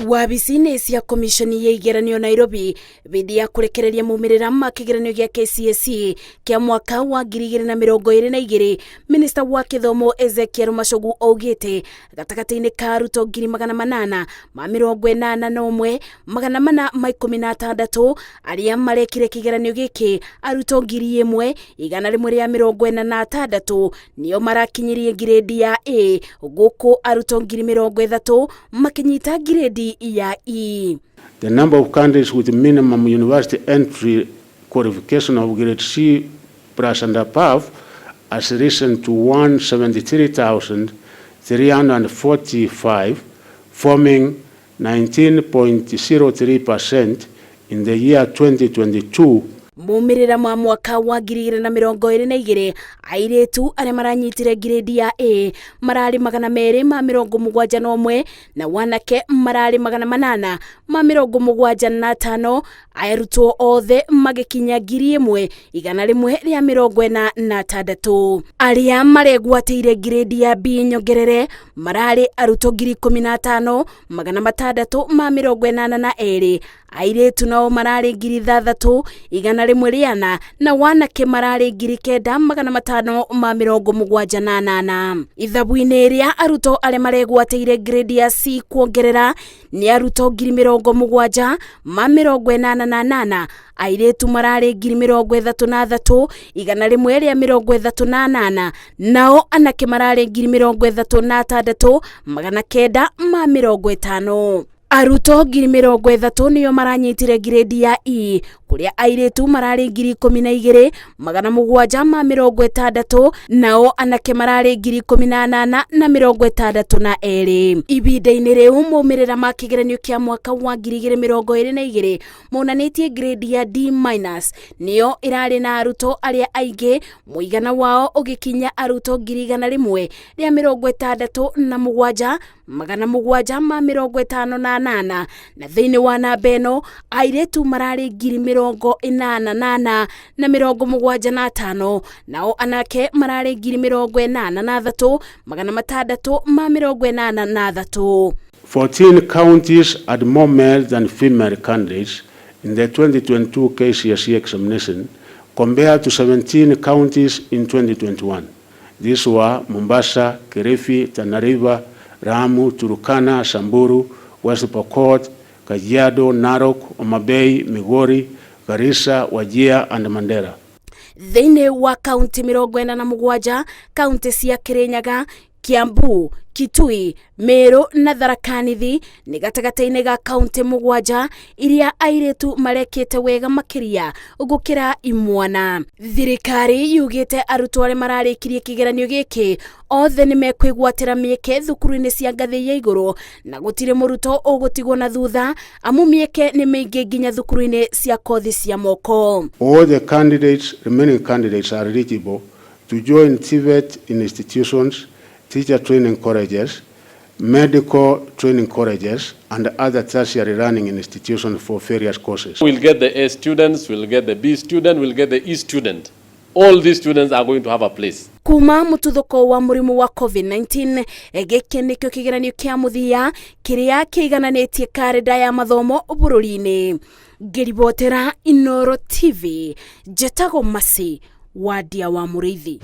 Wabici-inĩ cia komishoni ya igeranio Nairobi bidi ya kurekereria maumirĩra ma kĩgeranio gĩa KCSE kĩa mwaka wa 2022, Minista wa Gĩthomo Ezekiel Machogu augĩte gatagati-inĩ ka arutwo 881,416 arĩa marekire kĩgeranio gĩkĩ, arutwo 1,146 nĩo marakinyirie grade ya A, gũkũ arutwo 30,000 makinyita grade ya E. The number of candidates with minimum university entry qualification of grade C plus and above has risen to 173,345, forming 19.03% in the year 2022. Maumirĩra ma mwaka wa 2022, airĩtu arĩa maranyitire grade ya A mararĩ 271 na wanake mararĩ 875, arutwo othe magĩkinya 1,146. Arĩa maregwatĩire grade ya B nyongerere mararĩ arutwo 15,682, airĩtu nao mararĩ 6,100 na wanake mararĩ 9,578. Ithabu-inĩ rĩa arutwo arĩa maregwatĩire grade ya C kuongerera nĩ arutwo 70,088, airĩtu mararĩ 33,138, nao anake mararĩ 36,950. Arutwo 30,000 nĩo maranyitire grade ya E, kuria airĩtu mararĩ 12,760, nao anake mararĩ 18,062. Ibinda-inĩ rĩu maumirĩra ma kĩgeranio kĩa mwaka wa 2022 monanĩtie grade ya D- nĩyo ĩrarĩ na arutwo arĩa aingĩ, mũigana wao ũgĩkinya arutwo 1,167,758, na thĩinĩ wa namba ĩno airĩtu mararĩ 88,075, nao anake mararĩ 83,683. 14 counties had more male than female candidates in the 2022 KCSE examination compared to 17 counties in 2021. These were Mombasa, Kilifi, Tana River, Lamu, Turkana, Samburu, West Pokot, Kajiado, Narok, Homa Bay, Migori, Garissa, Wajir and Mandera. Thĩinĩ wa kaunti 47, kaunti cia Kirinyaga, Kiambu, Kitui, Meru na Tharaka Nithi nĩ gatagati-inĩ ga kaunti 7 iria airĩtu marekĩte wega makĩria gũkĩra imwana. Thirikari yugĩte arutwo arĩa mararĩkirie kĩgeranio gĩkĩ othe nĩ mekwĩgwatĩra mĩeke thukuru-inĩ cia ngathĩ ya igũrũ, na gũtirĩ mũrutwo ũgũtigwo na thutha, amu mĩeke nĩ mĩingĩ nginya thukuru-inĩ cia kothi cia moko. All the remaining candidates are eligible to join TVET institutions, teacher training colleges, medical training colleges, and other tertiary learning institutions for various courses. We'll get the A students, we'll get the B student, we'll get the E student. All these students are going to have a place. Kuma mũtuthũko wa mũrimũ wa COVID-19, gĩkĩ nĩkĩo kĩgeranio kĩa mũthia kĩrĩa kĩigananĩtie karenda ya mathomo bũrũri-inĩ. Ngĩribotera Inooro TV, Njĩtagwo Masi, Wadia wa Mũrĩithi.